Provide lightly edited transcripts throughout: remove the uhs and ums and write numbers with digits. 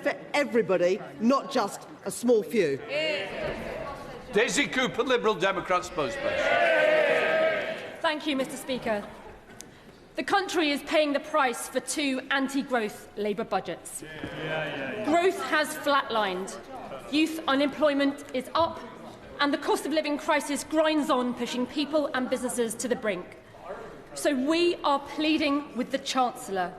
for everybody, not just a small few. Daisy Cooper, Liberal Democrat spokesperson. Thank you, Mr. Speaker. The country is paying the price for 2 anti-growth Labour budgets. Growth has flatlined, youth unemployment is up, and the cost of living crisis grinds on, pushing people and businesses to the brink. So we are pleading with the Chancellor,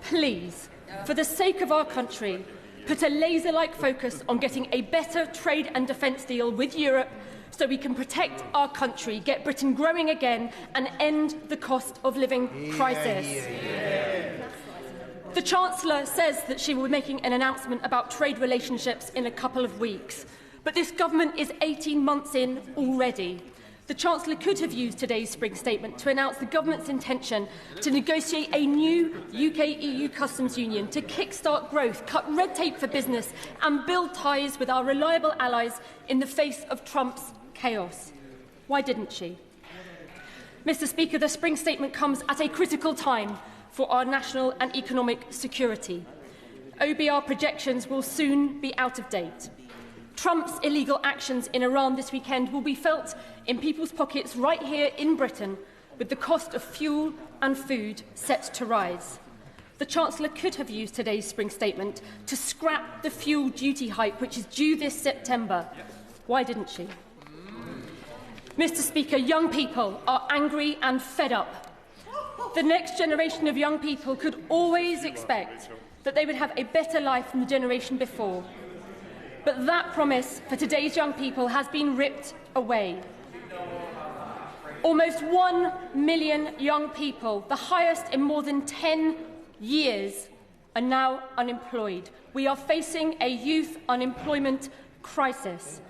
please, for the sake of our country, put a laser-like focus on getting a better trade and defence deal with Europe so we can protect our country, get Britain growing again and end the cost of living crisis. The Chancellor says that she will be making an announcement about trade relationships in a couple of weeks, but this government is 18 months in already. The Chancellor could have used today's spring statement to announce the government's intention to negotiate a new UK-EU customs union to kickstart growth, cut red tape for business and build ties with our reliable allies in the face of Trump's chaos. Why didn't she? Mr. Speaker, the spring statement comes at a critical time for our national and economic security. OBR projections will soon be out of date. Trump's illegal actions in Iran this weekend will be felt in people's pockets right here in Britain, with the cost of fuel and food set to rise. The Chancellor could have used today's spring statement to scrap the fuel duty hike, which is due this September. Why didn't she? Mr. Speaker, young people are angry and fed up. The next generation of young people could always expect that they would have a better life than the generation before. But that promise for today's young people has been ripped away. Almost 1 million young people, the highest in more than 10 years, are now unemployed. We are facing a youth unemployment crisis.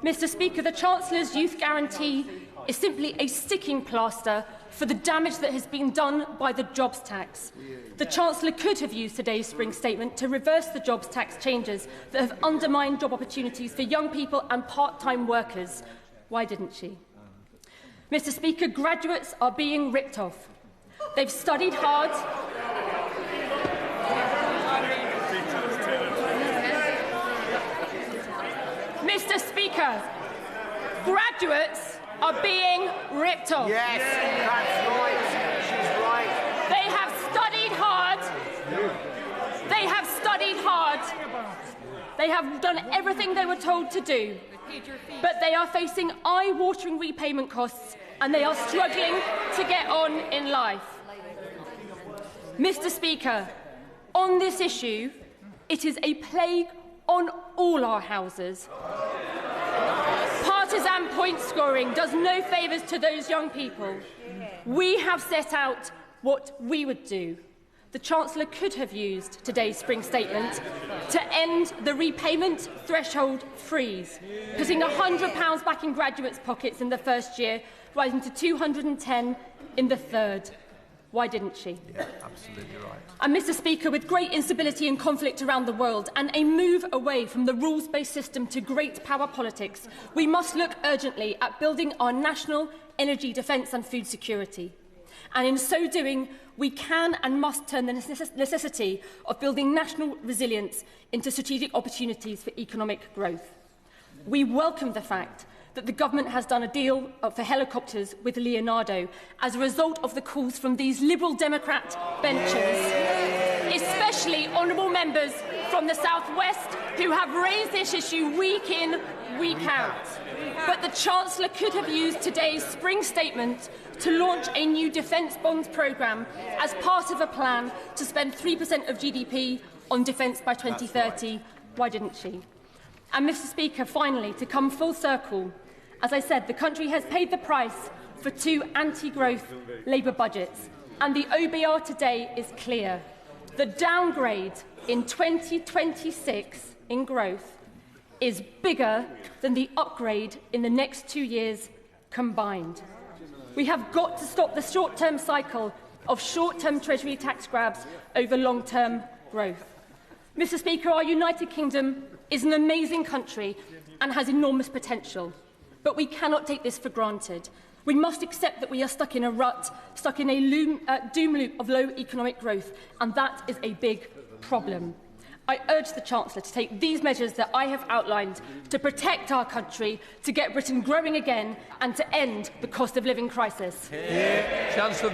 Mr. Speaker, the Chancellor's youth guarantee is simply a sticking plaster for the damage that has been done by the jobs tax. The Chancellor could have used today's spring statement to reverse the jobs tax changes that have undermined job opportunities for young people and part-time workers. Why didn't she? Mr. Speaker, graduates are being ripped off. They've studied hard. Mr. Speaker, graduates are being ripped off. Yes, that's right. She's right. They have studied hard. They have studied hard. They have done everything they were told to do. But they are facing eye-watering repayment costs and they are struggling to get on in life. Mr. Speaker, on this issue, it is a plague on all our houses. Partisan point scoring does no favours to those young people. We have set out what we would do. The Chancellor could have used today's spring statement to end the repayment threshold freeze, putting £100 back in graduates' pockets in the first year, rising to £210 in the third. Why didn't she? Yeah, absolutely right. And Mr. Speaker, with great instability and conflict around the world and a move away from the rules-based system to great power politics, we must look urgently at building our national energy, defence and food security. And in so doing, we can and must turn the necessity of building national resilience into strategic opportunities for economic growth. We welcome the fact that the government has done a deal for helicopters with Leonardo as a result of the calls from these Liberal Democrat benches, especially honourable members from the South West who have raised this issue week in, week out. But the Chancellor could have used today's spring statement to launch a new defence bonds programme as part of a plan to spend 3% of GDP on defence by 2030. Why didn't she? And Mr. Speaker, finally, to come full circle, as I said, the country has paid the price for 2 anti-growth Labour budgets, and the OBR today is clear. The downgrade in 2026 in growth is bigger than the upgrade in the next 2 years combined. We have got to stop the short-term cycle of short-term Treasury tax grabs over long-term growth. Mr. Speaker, our United Kingdom is an amazing country and has enormous potential. But we cannot take this for granted. We must accept that we are stuck in a rut, stuck in a doom loop of low economic growth, and that is a big problem. I urge the Chancellor to take these measures that I have outlined to protect our country, to get Britain growing again and to end the cost of living crisis. Chancellor.